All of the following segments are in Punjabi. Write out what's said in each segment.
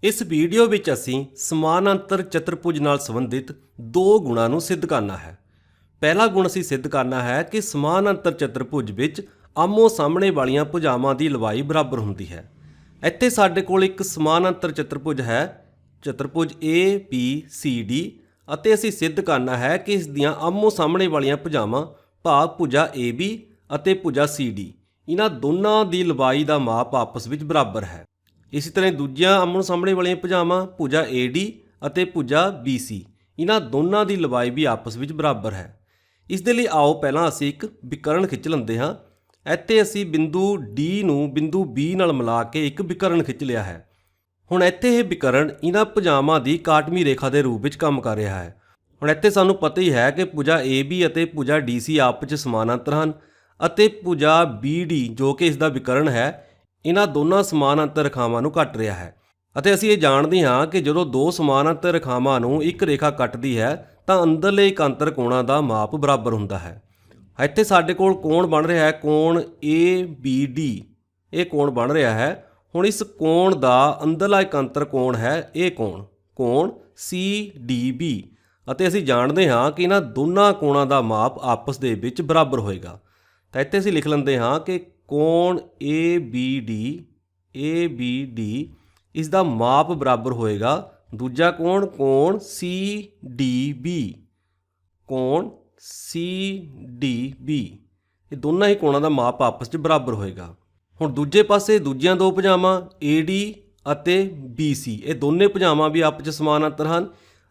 इस वीडियो ਵਿੱਚ ਅਸੀਂ ਸਮਾਨਾਂਤਰ ਚਤੁਰਭੁਜ ਨਾਲ ਸੰਬੰਧਿਤ ਦੋ ਗੁਣਾਂ ਨੂੰ ਸਿੱਧ ਕਰਨਾ ਹੈ। ਪਹਿਲਾ ਗੁਣ ਅਸੀਂ ਸਿੱਧ ਕਰਨਾ ਹੈ ਕਿ ਸਮਾਨਾਂਤਰ ਚਤੁਰਭੁਜ ਵਿੱਚ ਆਮੋ ਸਾਹਮਣੇ ਵਾਲੀਆਂ ਭੁਜਾਵਾਂ ਦੀ ਲੰਬਾਈ ਬਰਾਬਰ ਹੁੰਦੀ ਹੈ। ਇੱਥੇ ਸਾਡੇ ਕੋਲ ਇੱਕ ਸਮਾਨਾਂਤਰ ਚਤੁਰਭੁਜ ਹੈ, ਚਤੁਰਭੁਜ ABCD, ਅਤੇ ਅਸੀਂ ਸਿੱਧ ਕਰਨਾ ਹੈ ਕਿ ਇਸ ਦੀਆਂ ਆਮੋ ਸਾਹਮਣੇ ਵਾਲੀਆਂ ਭੁਜਾਵਾਂ ਭਾਵ ਭੁਜਾ AB ਅਤੇ ਭੁਜਾ CD ਇਹਨਾਂ ਦੋਨਾਂ ਦੀ ਲੰਬਾਈ ਦਾ ਮਾਪ ਆਪਸ ਵਿੱਚ ਬਰਾਬਰ ਹੈ। ਇਸੇ ਤਰ੍ਹਾਂ ਦੂਜੀਆਂ ਆਮੋ ਸਾਹਮਣੇ ਵਾਲੀਆਂ ਭੁਜਾਵਾਂ ਭੁਜਾ AD ਅਤੇ ਭੁਜਾ BC ਇਹਨਾਂ ਦੋਨਾਂ ਦੀ ਲੰਬਾਈ ਵੀ ਆਪਸ ਵਿੱਚ ਬਰਾਬਰ ਹੈ। ਇਸ ਦੇ ਲਈ ਆਓ ਪਹਿਲਾਂ ਅਸੀਂ ਇੱਕ ਵਿਕਰਨ ਖਿੱਚ ਲੈਂਦੇ ਹਾਂ। ਇੱਥੇ ਅਸੀਂ ਬਿੰਦੂ D ਨੂੰ ਬਿੰਦੂ B ਨਾਲ ਮਿਲਾ ਕੇ ਇੱਕ ਵਿਕਰਨ ਖਿੱਚ ਲਿਆ ਹੈ। ਹੁਣ ਇੱਥੇ ਇਹ ਵਿਕਰਨ ਇਹਨਾਂ ਭੁਜਾਵਾਂ ਦੀ ਕਾਟਵੀਂ ਰੇਖਾ ਦੇ ਰੂਪ ਵਿੱਚ ਕੰਮ ਕਰ ਰਿਹਾ ਹੈ। ਹੁਣ ਇੱਥੇ ਸਾਨੂੰ ਪਤਾ ਹੀ ਹੈ ਕਿ ਭੁਜਾ AB ਅਤੇ ਭੁਜਾ DC ਆਪਸ ਵਿੱਚ ਸਮਾਨਾਂਤਰ ਹਨ ਅਤੇ ਭੁਜਾ BD ਜੋ ਕਿ ਇਸ ਦਾ ਵਿਕਰਨ ਹੈ ਇਹਨਾਂ ਦੋਨਾਂ ਸਮਾਨਾਂਤਰ ਰੇਖਾਵਾਂ ਨੂੰ ਕੱਟ ਰਿਹਾ ਹੈ। ਅਤੇ ਅਸੀਂ ਇਹ ਜਾਣਦੇ ਹਾਂ ਕਿ ਜਦੋਂ ਦੋ ਸਮਾਨਾਂਤਰ ਰੇਖਾਵਾਂ ਨੂੰ ਇੱਕ ਰੇਖਾ ਕੱਟਦੀ ਹੈ ਤਾਂ ਅੰਦਰਲੇ ਇਕਾਂਤਰ ਕੋਣਾਂ ਦਾ ਮਾਪ ਬਰਾਬਰ ਹੁੰਦਾ ਹੈ। ਇੱਥੇ ਸਾਡੇ ਕੋਲ ਕੋਣ ਬਣ ਰਿਹਾ ਹੈ ਕੋਣ ABD, ਇਹ ਕੋਣ ਬਣ ਰਿਹਾ ਹੈ। ਹੁਣ ਇਸ ਕੋਣ ਦਾ ਅੰਦਰਲਾ ਇਕਾਂਤਰ ਕੋਣ ਹੈ ਇਹ ਕੋਣ CDB, ਅਤੇ ਅਸੀਂ ਜਾਣਦੇ ਹਾਂ ਕਿ ਇਹਨਾਂ ਦੋਨਾਂ ਕੋਣਾਂ ਦਾ ਮਾਪ ਆਪਸ ਦੇ ਵਿੱਚ ਬਰਾਬਰ ਹੋਏਗਾ। ਤਾਂ ਇੱਥੇ ਅਸੀਂ ਲਿਖ ਲੈਂਦੇ ਹਾਂ ਕਿ ਕੋਣ ABD ਇਸ ਦਾ ਮਾਪ ਬਰਾਬਰ ਹੋਏਗਾ ਦੂਜਾ ਕੋਣ CDB, ਇਹ ਦੋਨਾਂ ਹੀ ਕੋਣਾਂ ਦਾ ਮਾਪ ਆਪਸ 'ਚ ਬਰਾਬਰ ਹੋਏਗਾ। ਹੁਣ ਦੂਜੇ ਪਾਸੇ ਦੂਜੀਆਂ ਦੋ ਭੁਜਾਵਾਂ AD ਅਤੇ BC ਇਹ ਦੋਨੇ ਭੁਜਾਵਾਂ ਵੀ ਆਪਸ 'ਚ ਸਮਾਨਾਂਤਰ ਹਨ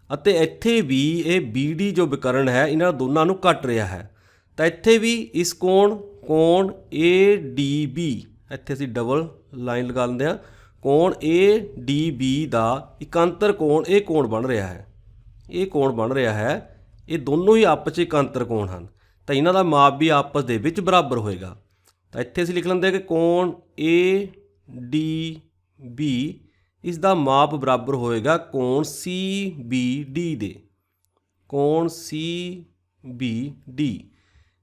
ਅਤੇ ਇੱਥੇ ਵੀ ਇਹ BD ਜੋ ਵਿਕਰਨ ਹੈ ਇਹਨਾਂ ਦੋਨਾਂ ਨੂੰ ਕੱਟ ਰਿਹਾ ਹੈ। ਤਾਂ ਇੱਥੇ ਵੀ ਇਸ ਕੋਣ ADB, ਇੱਥੇ ਅਸੀਂ ਡਬਲ ਲਾਈਨ ਲਗਾ ਲੈਂਦੇ ਹਾਂ, ਕੋਣ ADB ਦਾ ਇਕਾਂਤਰ ਕੋਣ ਇਹ ਕੋਣ ਬਣ ਰਿਹਾ ਹੈ, ਇਹ ਦੋਨੋਂ ਹੀ ਆਪਸ 'ਚ ਇਕਾਂਤਰ ਕੋਣ ਹਨ ਤਾਂ ਇਹਨਾਂ ਦਾ ਮਾਪ ਵੀ ਆਪਸ ਦੇ ਵਿੱਚ ਬਰਾਬਰ ਹੋਏਗਾ। ਤਾਂ ਇੱਥੇ ਅਸੀਂ ਲਿਖ ਲੈਂਦੇ ਹਾਂ ਕਿ ਕੋਣ ADB ਇਸ ਦਾ ਮਾਪ ਬਰਾਬਰ ਹੋਏਗਾ ਕੋਣ CBD ਦੇ,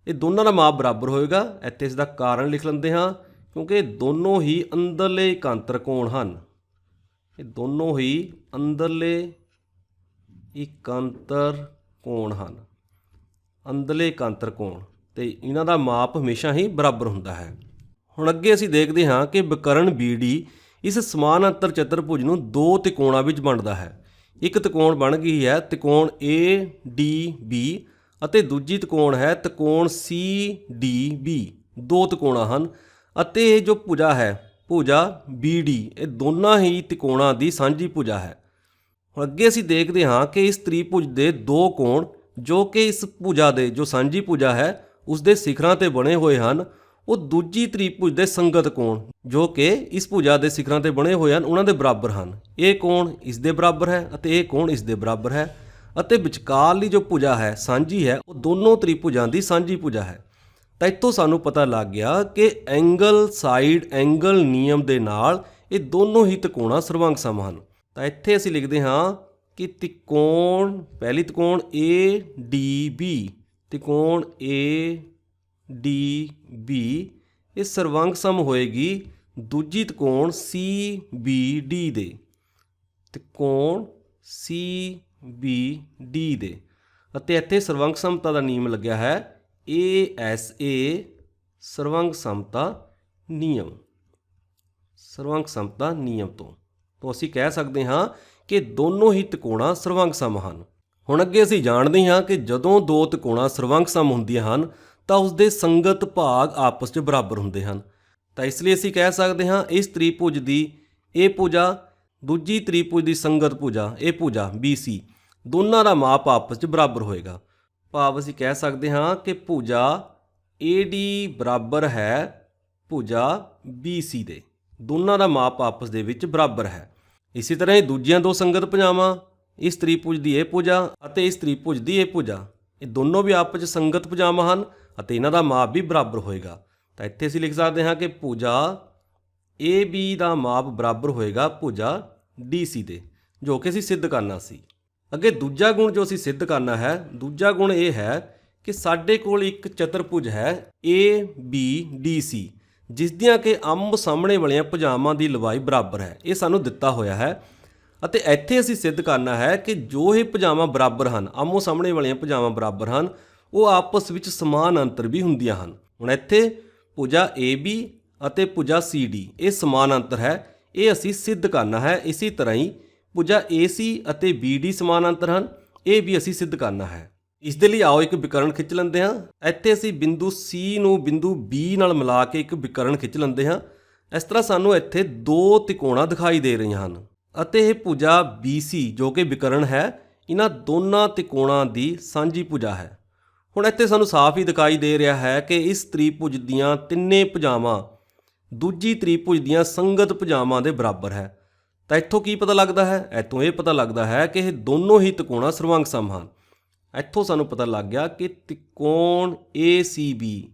ਇਹ ਦੋਨਾਂ ਦਾ ਮਾਪ ਬਰਾਬਰ ਹੋਏਗਾ। ਇੱਥੇ ਇਸ ਦਾ ਕਾਰਨ ਲਿਖ ਲੈਂਦੇ ਹਾਂ ਕਿਉਂਕਿ ਇਹ ਦੋਨੋਂ ਹੀ ਅੰਦਰਲੇ ਇਕਾਂਤਰ ਕੋਣ ਹਨ, ਅੰਦਰਲੇ ਇਕਾਂਤਰ ਕੋਣ ਤੇ ਇਹਨਾਂ ਦਾ ਮਾਪ ਹਮੇਸ਼ਾ ਹੀ ਬਰਾਬਰ ਹੁੰਦਾ ਹੈ। ਹੁਣ ਅੱਗੇ ਅਸੀਂ ਦੇਖਦੇ ਹਾਂ ਕਿ ਵਿਕਰਨ BD ਇਸ ਸਮਾਨਾਂਤਰ ਚਤੁਰਭੁਜ ਨੂੰ ਦੋ ਤਿਕੋਣਾਂ ਵਿੱਚ ਵੰਡਦਾ ਹੈ। ਇੱਕ ਤਿਕੋਣ ਬਣ ਗਈ ਹੈ ਤਿਕੋਣ ADB ਅਤੇ ਦੂਜੀ ਤਿਕੋਣ ਹੈ ਤਿਕੋਣ CDB, ਦੋ ਤਿਕੋਣਾਂ ਹਨ ਅਤੇ ਇਹ ਜੋ ਭੁਜਾ ਹੈ ਭੁਜਾ BD ਇਹ ਦੋਨਾਂ ਹੀ ਤਿਕੋਣਾਂ ਦੀ ਸਾਂਝੀ ਭੁਜਾ ਹੈ। ਹੁਣ ਅੱਗੇ ਅਸੀਂ ਦੇਖਦੇ ਹਾਂ ਕਿ ਇਸ ਤ੍ਰਿਭੁਜ ਦੇ ਦੋ ਕੋਣ ਜੋ ਕਿ ਇਸ ਭੁਜਾ ਦੇ ਜੋ ਸਾਂਝੀ ਭੁਜਾ ਹੈ ਉਸ ਦੇ ਸਿਖਰਾਂ ਤੇ ਬਣੇ ਹੋਏ ਹਨ ਉਹ ਦੂਜੀ ਤ੍ਰਿਭੁਜ ਦੇ ਸੰਗਤ ਕੋਣ ਜੋ ਕਿ ਇਸ ਭੁਜਾ ਦੇ ਸਿਖਰਾਂ ਤੇ ਬਣੇ ਹੋਏ ਹਨ ਉਹਨਾਂ ਦੇ ਬਰਾਬਰ ਹਨ। ਇਹ ਕੋਣ ਇਸ ਦੇ ਬਰਾਬਰ ਹੈ ਅਤੇ ਇਹ ਕੋਣ ਇਸ ਦੇ ਬਰਾਬਰ ਹੈ ਅਤੇ ਵਿਚਕਾਰਲੀ ਜੋ ਭੁਜਾ ਹੈ ਸਾਂਝੀ ਹੈ ਉਹ ਦੋਨੋਂ ਤ੍ਰਿਭੁਜਾਂ ਦੀ ਸਾਂਝੀ ਭੁਜਾ ਹੈ। ਤਾਂ ਇੱਥੋਂ ਸਾਨੂੰ ਪਤਾ ਲੱਗ ਗਿਆ ਕਿ ਐਂਗਲ ਸਾਈਡ ਐਂਗਲ ਨਿਯਮ ਦੇ ਨਾਲ ਇਹ ਦੋਨੋਂ ਹੀ ਤਿਕੋਣਾ ਸਰਵੰਗ ਸਮ ਹਨ। ਤਾਂ ਇੱਥੇ ਅਸੀਂ ਲਿਖਦੇ ਹਾਂ ਕਿ ਪਹਿਲੀ ਤਿਕੋਣ ADB ਇਹ ਸਰਵੰਗ ਸਮ ਹੋਏਗੀ ਦੂਜੀ ਤਿਕੋਣ CBD ਦੇ, ਅਤੇ ਇੱਥੇ ਸਰਵੰਗ ਸਮਤਾ ਦਾ ਨਿਯਮ ਲੱਗਿਆ ਹੈ ASA ਸਰਵੰਗ ਸਮਤਾ ਨਿਯਮ ਤੋਂ ਅਸੀਂ ਕਹਿ ਸਕਦੇ ਹਾਂ ਕਿ ਦੋਨੋਂ ਹੀ ਤਿਕੋਣਾ ਸਰਵੰਗ ਸਮ ਹਨ। ਹੁਣ ਅੱਗੇ ਅਸੀਂ ਜਾਣਦੇ ਹਾਂ ਕਿ ਜਦੋਂ ਦੋ ਤਿਕੋਣਾ ਸਰਵੰਗ ਸਮ ਹੁੰਦੀਆਂ ਹਨ ਤਾਂ ਉਸ ਦੇ ਸੰਗਤ ਭਾਗ ਆਪਸ 'ਚ ਬਰਾਬਰ ਹੁੰਦੇ ਹਨ। ਤਾਂ ਇਸ ਲਈ ਅਸੀਂ ਕਹਿ ਸਕਦੇ ਹਾਂ ਇਸ ਤ੍ਰਿਭੁਜ ਦੀ ਇਹ ਭੁਜਾ ਦੂਜੀ ਤ੍ਰਿਭੁਜ ਦੀ ਸੰਗਤ ਭੁਜਾ ਇਹ ਭੁਜਾ BC ਦੋਨਾਂ ਦਾ ਮਾਪ ਆਪਸ 'ਚ ਬਰਾਬਰ ਹੋਏਗਾ। ਭਾਵ ਅਸੀਂ ਕਹਿ ਸਕਦੇ ਹਾਂ ਕਿ ਭੁਜਾ AD ਬਰਾਬਰ ਹੈ ਭੁਜਾ BC ਦੇ, ਦੋਨਾਂ ਦਾ ਮਾਪ ਆਪਸ ਦੇ ਵਿੱਚ ਬਰਾਬਰ ਹੈ। ਇਸੇ ਤਰ੍ਹਾਂ ਹੀ ਦੂਜੀਆਂ ਦੋ ਸੰਗਤ ਭੁਜਾਵਾਂ ਇਸ ਤ੍ਰਿਭੁਜ ਦੀ ਇਹ ਭੁਜਾ ਅਤੇ ਇਸ ਤ੍ਰਿਭੁਜ ਦੀ ਇਹ ਭੁਜਾ ਇਹ ਦੋਨੋਂ ਵੀ ਆਪਸ 'ਚ ਸੰਗਤ ਭੁਜਾਵਾਂ ਹਨ ਅਤੇ ਇਹਨਾਂ ਦਾ ਮਾਪ ਵੀ ਬਰਾਬਰ ਹੋਏਗਾ। ਤਾਂ ਇੱਥੇ ਅਸੀਂ ਲਿਖ ਸਕਦੇ ਹਾਂ ਕਿ ਭੁਜਾ AB ਦਾ ਮਾਪ ਬਰਾਬਰ ਹੋਏਗਾ ਭੁਜਾ DC ਦੇ, ਜੋ ਕਿ ਅਸੀਂ ਸਿੱਧ ਕਰਨਾ ਸੀ। ਅੱਗੇ ਦੂਜਾ ਗੁਣ ਜੋ ਅਸੀਂ ਸਿੱਧ ਕਰਨਾ ਹੈ, ਦੂਜਾ ਗੁਣ ਇਹ ਹੈ ਕਿ ਸਾਡੇ ਕੋਲ ਇੱਕ ਚਤੁਰਭੁਜ ਹੈ ABDC ਜਿਸ ਦੀਆਂ ਕਿ ਆਮੋ ਸਾਹਮਣੇ ਵਾਲੀਆਂ ਭੁਜਾਵਾਂ ਦੀ ਲੰਬਾਈ ਬਰਾਬਰ ਹੈ। ਇਹ ਸਾਨੂੰ ਦਿੱਤਾ ਹੋਇਆ ਹੈ ਅਤੇ ਇੱਥੇ ਅਸੀਂ ਸਿੱਧ ਕਰਨਾ ਹੈ ਕਿ ਜੋ ਇਹ ਭੁਜਾਵਾਂ ਬਰਾਬਰ ਹਨ, ਆਮੋ ਸਾਹਮਣੇ ਵਾਲੀਆਂ ਭੁਜਾਵਾਂ ਬਰਾਬਰ ਹਨ, ਉਹ ਆਪਸ ਵਿੱਚ ਸਮਾਨ ਅੰਤਰ ਵੀ ਹੁੰਦੀਆਂ ਹਨ। ਹੁਣ ਇੱਥੇ ਭੁਜਾ AB ਅਤੇ ਭੁਜਾ CD ਇਹ ਸਮਾਨ ਅੰਤਰ ਹੈ, ਇਹ ਅਸੀਂ ਸਿੱਧ ਕਰਨਾ ਹੈ। ਇਸੇ ਤਰ੍ਹਾਂ ਹੀ ਭੁਜਾ AC ਅਤੇ BD ਸਮਾਨ ਅੰਤਰ ਹਨ, ਇਹ ਵੀ ਅਸੀਂ ਸਿੱਧ ਕਰਨਾ ਹੈ। ਇਸ ਦੇ ਲਈ ਆਓ ਇੱਕ ਵਿਕਰਣ ਖਿੱਚ ਲੈਂਦੇ ਹਾਂ। ਇੱਥੇ ਅਸੀਂ ਬਿੰਦੂ C ਨੂੰ ਬਿੰਦੂ B ਨਾਲ ਮਿਲਾ ਕੇ ਇੱਕ ਵਿਕਰਣ ਖਿੱਚ ਲੈਂਦੇ ਹਾਂ। ਇਸ ਤਰ੍ਹਾਂ ਸਾਨੂੰ ਇੱਥੇ ਦੋ ਤਿਕੋਣਾਂ ਦਿਖਾਈ ਦੇ ਰਹੀਆਂ ਹਨ ਅਤੇ ਇਹ ਭੁਜਾ BC ਜੋ ਕਿ ਵਿਕਰਣ ਹੈ, ਇਹਨਾਂ ਦੋਨਾਂ ਤਿਕੋਣਾਂ ਦੀ ਸਾਂਝੀ ਭੁਜਾ ਹੈ। ਹੁਣ ਇੱਥੇ ਸਾਨੂੰ ਸਾਫ਼ ਹੀ ਦਿਖਾਈ ਦੇ ਰਿਹਾ ਹੈ ਕਿ ਇਸ ਤ੍ਰਿਭੁਜ ਦੀਆਂ ਤਿੰਨੇ ਭੁਜਾਵਾਂ ਦੂਜੀ ਤ੍ਰਿਭੁਜ ਦੀਆਂ ਸੰਗਤ ਭੁਜਾਵਾਂ ਦੇ ਬਰਾਬਰ ਹੈ। ਤਾਂ ਇੱਥੋਂ ਕੀ ਪਤਾ ਲੱਗਦਾ ਹੈ? ਇੱਥੋਂ ਇਹ ਪਤਾ ਲੱਗਦਾ ਹੈ ਕਿ ਇਹ ਦੋਨੋਂ ਹੀ ਤਿਕੋਣਾਂ ਸਰਵੰਗ ਸਮ ਹਨ। ਇੱਥੋਂ ਸਾਨੂੰ ਪਤਾ ਲੱਗ ਗਿਆ ਕਿ ਤਿਕੋਣ ACB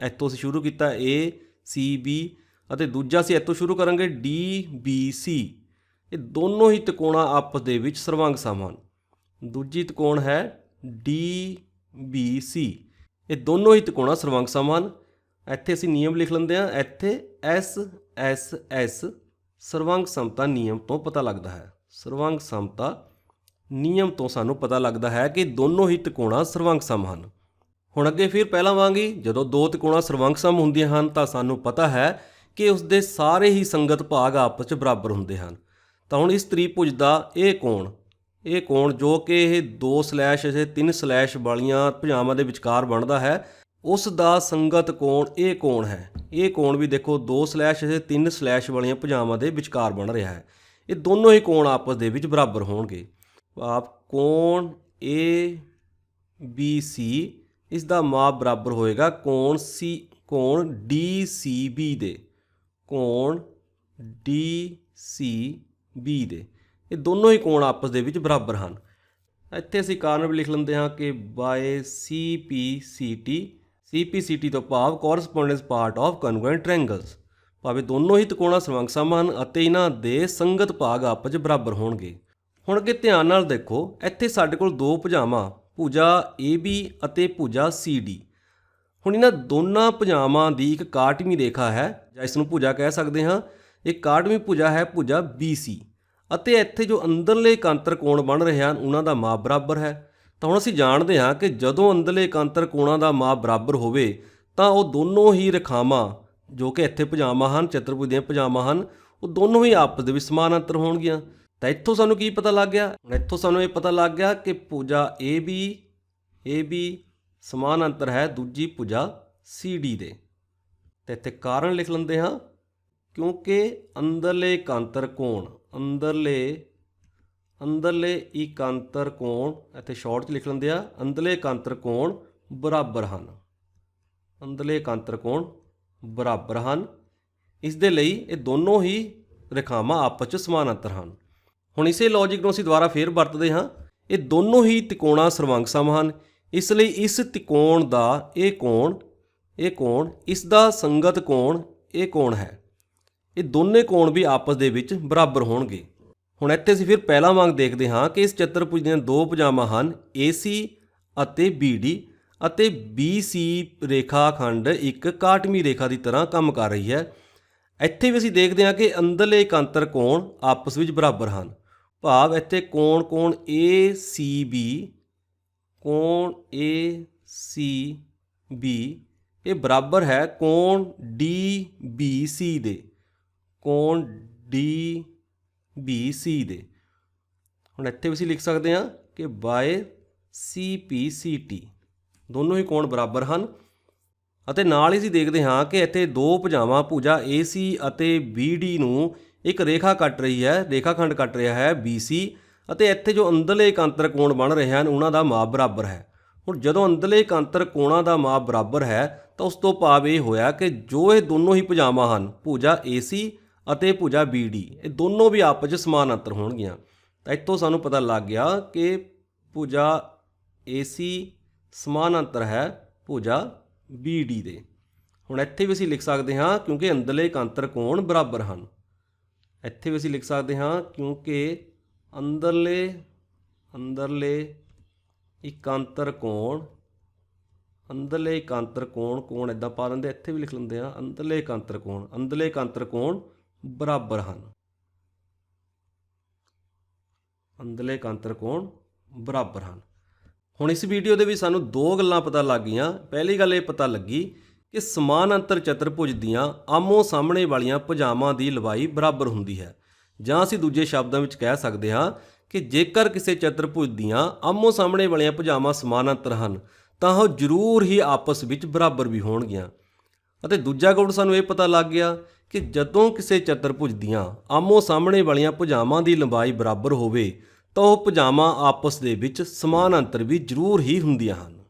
ਇੱਥੋਂ ਅਸੀਂ ਸ਼ੁਰੂ ਕੀਤਾ ACB ਅਤੇ ਦੂਜਾ ਅਸੀਂ ਇੱਥੋਂ ਸ਼ੁਰੂ ਕਰਾਂਗੇ DBC। ਇਹ ਦੋਨੋਂ ਹੀ ਤਿਕੋਣਾਂ ਆਪਸ ਦੇ ਵਿੱਚ ਸਰਵੰਗ ਸਮ ਹਨ। ਦੂਜੀ ਤਿਕੋਣ ਹੈ DBC, ਇਹ ਦੋਨੋਂ ਹੀ ਤਿਕੋਣਾਂ ਸਰਵੰਗ ਸਮ ਹਨ। ਇੱਥੇ ਅਸੀਂ ਨਿਯਮ ਲਿਖ ਲੈਂਦੇ ਹਾਂ। ਇੱਥੇ SSS ਸਰਵੰਗ ਸਮਤਾ ਨਿਯਮ ਤੋਂ ਪਤਾ ਲੱਗਦਾ ਹੈ। ਸਰਵੰਗ ਸਮਤਾ ਨਿਯਮ ਤੋਂ ਸਾਨੂੰ ਪਤਾ ਲੱਗਦਾ ਹੈ ਕਿ ਦੋਨੋਂ ਹੀ ਤਿਕੋਣਾਂ ਸਰਵੰਗ ਸਮ ਹਨ। ਹੁਣ ਅੱਗੇ ਫਿਰ ਪਹਿਲਾਂ ਵਾਂਗੀ ਜਦੋਂ ਦੋ ਤਿਕੋਣਾਂ ਸਰਵੰਗ ਸਮ ਹੁੰਦੀਆਂ ਹਨ ਤਾਂ ਸਾਨੂੰ ਪਤਾ ਹੈ ਕਿ ਉਸ ਦੇ ਸਾਰੇ ਹੀ ਸੰਗਤ ਭਾਗ ਆਪਸ 'ਚ ਬਰਾਬਰ ਹੁੰਦੇ ਹਨ। ਤਾਂ ਹੁਣ ਇਸ ਤ੍ਰਿਭੁਜ ਦਾ ਇਹ ਕੋਣ ਜੋ ਕਿ ਇਹ 2/3/ ਵਾਲੀਆਂ ਭੁਜਾਵਾਂ ਦੇ ਵਿਚਕਾਰ ਬਣਦਾ ਹੈ, ਉਸ ਦਾ ਸੰਗਤ ਕੋਣ ਇਹ ਕੋਣ ਹੈ। ਇਹ ਕੋਣ ਵੀ ਦੇਖੋ 2/3/ ਵਾਲੀਆਂ ਭੁਜਾਵਾਂ ਦੇ ਵਿਚਕਾਰ ਬਣ ਰਿਹਾ ਹੈ। ਇਹ ਦੋਨੋਂ ਹੀ ਕੋਣ ਆਪਸ ਦੇ ਵਿੱਚ ਬਰਾਬਰ ਹੋਣਗੇ। ਭਾਵ ਕੋਣ ABC ਇਸ ਦਾ ਮਾਪ ਬਰਾਬਰ ਹੋਏਗਾ ਕੋਣ DCB ਦੇ। ਕੋਣ DCB ਦੇ ਇਹ ਦੋਨੋਂ ਹੀ ਕੋਣ ਆਪਸ ਦੇ ਵਿੱਚ ਬਰਾਬਰ ਹਨ। ਇੱਥੇ ਅਸੀਂ ਕਾਰਨ ਵੀ ਲਿਖ ਲੈਂਦੇ ਹਾਂ ਕਿ ਬਾਏ CPCT ਤੋਂ ਭਾਵ ਕੋਰਸਪੋਂਡੈਂਸ ਪਾਰਟ ਆਫ ਕਨਗਰੂਐਂਟ ਟ੍ਰਾਇੰਗਲਸ। ਭਾਵੇਂ ਦੋਨੋਂ ਹੀ ਤਿਕੋਣਾਂ ਸਰਵੰਗ ਸਮ ਹਨ ਅਤੇ ਇਹਨਾਂ ਦੇ ਸੰਗਤ ਭਾਗ ਆਪਸ 'ਚ ਬਰਾਬਰ ਹੋਣਗੇ। ਹੁਣ ਅੱਗੇ ਧਿਆਨ ਨਾਲ ਦੇਖੋ, ਇੱਥੇ ਸਾਡੇ ਕੋਲ ਦੋ ਭੁਜਾਵਾਂ ਭੁਜਾ AB ਅਤੇ ਭੁਜਾ CD। ਹੁਣ ਇਹਨਾਂ ਦੋਨਾਂ ਭੁਜਾਵਾਂ ਦੀ ਇੱਕ ਕਾਟਵੀਂ ਰੇਖਾ ਹੈ ਜਾਂ ਇਸ ਨੂੰ ਭੁਜਾ ਕਹਿ ਸਕਦੇ ਹਾਂ। ਇਹ ਕਾਟਵੀਂ ਭੁਜਾ ਹੈ ਭੁਜਾ BC ਅਤੇ ਇੱਥੇ ਜੋ ਅੰਦਰਲੇ ਇਕਾਂਤਰ ਕੋਣ ਬਣ ਰਹੇ ਹਨ ਉਹਨਾਂ ਦਾ ਮਾਪ ਬਰਾਬਰ ਹੈ। ਤਾਂ ਹੁਣ ਅਸੀਂ ਜਾਣਦੇ ਹਾਂ ਕਿ ਜਦੋਂ ਅੰਦਰਲੇ ਇਕਾਂਤਰ ਕੋਣਾਂ ਦਾ ਮਾਪ ਬਰਾਬਰ ਹੋਵੇ ਤਾਂ ਉਹ ਦੋਨੋਂ ਹੀ ਰੇਖਾਵਾਂ ਜੋ ਕਿ ਇੱਥੇ ਭੁਜਾਵਾਂ ਹਨ, ਚਤੁਰਭੁਜ ਦੀਆਂ ਭੁਜਾਵਾਂ ਹਨ, ਉਹ ਦੋਨੋਂ ਹੀ ਆਪਸ ਦੇ ਵਿੱਚ ਸਮਾਨ ਅੰਤਰ ਹੋਣਗੀਆਂ। ਤਾਂ ਇੱਥੋਂ ਸਾਨੂੰ ਕੀ ਪਤਾ ਲੱਗ ਗਿਆ? ਇੱਥੋਂ ਸਾਨੂੰ ਇਹ ਪਤਾ ਲੱਗ ਗਿਆ ਕਿ ਭੁਜਾ AB ਸਮਾਨ ਅੰਤਰ ਹੈ ਦੂਜੀ ਭੁਜਾ CD ਦੇ। ਤੇ ਇੱਥੇ ਕਾਰਨ ਲਿਖ ਲੈਂਦੇ ਹਾਂ, ਕਿਉਂਕਿ ਅੰਦਰਲੇ ਇਕਾਂਤਰ ਕੋਣ ਇੱਥੇ ਸ਼ਾਰਟ 'ਚ ਲਿਖ ਲੈਂਦੇ ਆ, ਅੰਦਰਲੇ ਇਕਾਂਤਰ ਕੋਣ ਬਰਾਬਰ ਹਨ। ਇਸ ਦੇ ਲਈ ਇਹ ਦੋਨੋਂ ਹੀ ਰੇਖਾਵਾਂ ਆਪਸ 'ਚ ਸਮਾਨ ਅੰਤਰ ਹਨ। ਹੁਣ ਇਸੇ ਲੌਜਿਕ ਨੂੰ ਅਸੀਂ ਦੁਬਾਰਾ ਫੇਰ ਵਰਤਦੇ ਹਾਂ। ਇਹ ਦੋਨੋਂ ਹੀ ਤਿਕੋਣਾਂ ਸਰਵੰਗ ਸਮ ਹਨ, ਇਸ ਲਈ ਇਸ ਤਿਕੋਣ ਦਾ ਇਹ ਕੋਣ ਇਸ ਦਾ ਸੰਗਤ ਕੋਣ ਇਹ ਕੋਣ ਹੈ। ਇਹ ਦੋਨੇ ਕੋਣ ਵੀ ਆਪਸ ਦੇ ਵਿੱਚ ਬਰਾਬਰ ਹੋਣਗੇ। ਹੁਣ ਇੱਥੇ ਅਸੀਂ ਫਿਰ ਪਹਿਲਾਂ ਵਾਂਗ ਦੇਖਦੇ ਹਾਂ ਕਿ ਇਸ ਚਤੁਰਭੁਜ ਦੀਆਂ ਦੋ ਭੁਜਾਵਾਂ ਹਨ AC ਅਤੇ BD ਅਤੇ BC ਰੇਖਾ ਖੰਡ ਇੱਕ ਕਾਟਵੀਂ ਰੇਖਾ ਦੀ ਤਰ੍ਹਾਂ ਕੰਮ ਕਰ ਰਹੀ ਹੈ। ਇੱਥੇ ਵੀ ਅਸੀਂ ਦੇਖਦੇ ਹਾਂ ਕਿ ਅੰਦਰਲੇ ਇਕਾਂਤਰ ਕੋਣ ਆਪਸ ਵਿੱਚ ਬਰਾਬਰ ਹਨ। ਭਾਵ ਇੱਥੇ ਕੋਣ ACB ਇਹ ਬਰਾਬਰ ਹੈ ਕੋਣ DBC ਦੇ। ਹੁਣ ਇੱਥੇ ਵੀ ਅਸੀਂ ਲਿਖ ਸਕਦੇ ਹਾਂ ਕਿ ਬਾਏ CPCT ਦੋਨੋਂ ਹੀ ਕੋਣ ਬਰਾਬਰ ਹਨ। ਅਤੇ ਨਾਲ ਹੀ ਅਸੀਂ ਦੇਖਦੇ ਹਾਂ ਕਿ ਇੱਥੇ ਦੋ ਭੁਜਾਵਾਂ ਭੁਜਾ AC ਅਤੇ BD ਨੂੰ ਇੱਕ ਰੇਖਾਖੰਡ ਕੱਟ ਰਿਹਾ ਹੈ BC ਅਤੇ ਇੱਥੇ ਜੋ ਅੰਦਰਲੇ ਇਕਾਂਤਰ ਕੋਣ ਬਣ ਰਹੇ ਹਨ ਉਹਨਾਂ ਦਾ ਮਾਪ ਬਰਾਬਰ ਹੈ। ਹੁਣ ਜਦੋਂ ਅੰਦਰਲੇ ਇਕਾਂਤਰ ਕੋਣਾਂ ਦਾ ਮਾਪ ਬਰਾਬਰ ਹੈ ਤਾਂ ਉਸ ਤੋਂ ਭਾਵ ਇਹ ਹੋਇਆ ਕਿ ਜੋ ਇਹ ਦੋਨੋਂ ਹੀ ਭੁਜਾਵਾਂ ਹਨ ਭੁਜਾ AC ਅਤੇ ਭੁਜਾ BD ਇਹ ਦੋਨੋਂ ਵੀ ਆਪਸ 'ਚ ਸਮਾਨ ਅੰਤਰ ਹੋਣਗੀਆਂ। ਤਾਂ ਇੱਥੋਂ ਸਾਨੂੰ ਪਤਾ ਲੱਗ ਗਿਆ ਕਿ ਭੁਜਾ AC ਸਮਾਨ ਅੰਤਰ ਹੈ ਭੁਜਾ BD ਦੇ। ਹੁਣ ਇੱਥੇ ਵੀ ਅਸੀਂ ਲਿਖ ਸਕਦੇ ਹਾਂ ਕਿਉਂਕਿ ਅੰਦਰਲੇ ਇਕਾਂਤਰ ਕੋਣ ਬਰਾਬਰ ਹਨ। ਇੱਥੇ ਵੀ ਅਸੀਂ ਲਿਖ ਸਕਦੇ ਹਾਂ ਕਿਉਂਕਿ ਅੰਦਰਲੇ ਇਕਾਂਤਰ ਕੋਣ ਇੱਦਾਂ ਪਾ ਦਿੰਦੇ, ਇੱਥੇ ਵੀ ਲਿਖ ਲੈਂਦੇ ਹਾਂ ਅੰਦਰਲੇ ਇਕਾਂਤਰ ਕੋਣ ਬਰਾਬਰ ਹਨ। ਅੰਦਰਲੇ ਕਾਂਤਰ ਕੋਣ ਬਰਾਬਰ ਹਨ। ਹੁਣ ਇਸ ਵੀਡੀਓ ਦੇ ਵਿੱਚ ਸਾਨੂੰ ਦੋ ਗੱਲਾਂ ਪਤਾ ਲੱਗ ਗਈਆਂ। ਪਹਿਲੀ ਗੱਲ ਇਹ ਪਤਾ ਲੱਗੀ ਕਿ ਸਮਾਨ ਅੰਤਰ ਚਤੁਰਭੁਜ ਦੀਆਂ ਆਮੋ ਸਾਹਮਣੇ ਵਾਲੀਆਂ ਭੁਜਾਵਾਂ ਦੀ ਲੰਬਾਈ ਬਰਾਬਰ ਹੁੰਦੀ ਹੈ, ਜਾਂ ਅਸੀਂ ਦੂਜੇ ਸ਼ਬਦਾਂ ਵਿੱਚ ਕਹਿ ਸਕਦੇ ਹਾਂ ਕਿ ਜੇਕਰ ਕਿਸੇ ਚਤੁਰਭੁਜ ਦੀਆਂ ਆਮੋ ਸਾਹਮਣੇ ਵਾਲੀਆਂ ਭੁਜਾਵਾਂ ਸਮਾਨਾਂਤਰ ਹਨ ਤਾਂ ਉਹ ਜ਼ਰੂਰ ਹੀ ਆਪਸ ਵਿੱਚ ਬਰਾਬਰ ਵੀ ਹੋਣਗੀਆਂ। ਅਤੇ ਦੂਜਾ ਗੁਣ ਸਾਨੂੰ ਇਹ ਪਤਾ ਲੱਗ ਗਿਆ ਕਿ ਜਦੋਂ ਕਿਸੇ ਚਤੁਰਭੁਜ ਦੀਆਂ ਆਮੋ ਸਾਹਮਣੇ ਵਾਲੀਆਂ ਭੁਜਾਵਾਂ ਦੀ ਲੰਬਾਈ ਬਰਾਬਰ ਹੋਵੇ ਤਾਂ ਉਹ ਭੁਜਾਵਾਂ ਆਪਸ ਦੇ ਵਿੱਚ ਸਮਾਨਾਂਤਰ ਵੀ ਜ਼ਰੂਰ ਹੀ ਹੁੰਦੀਆਂ ਹਨ।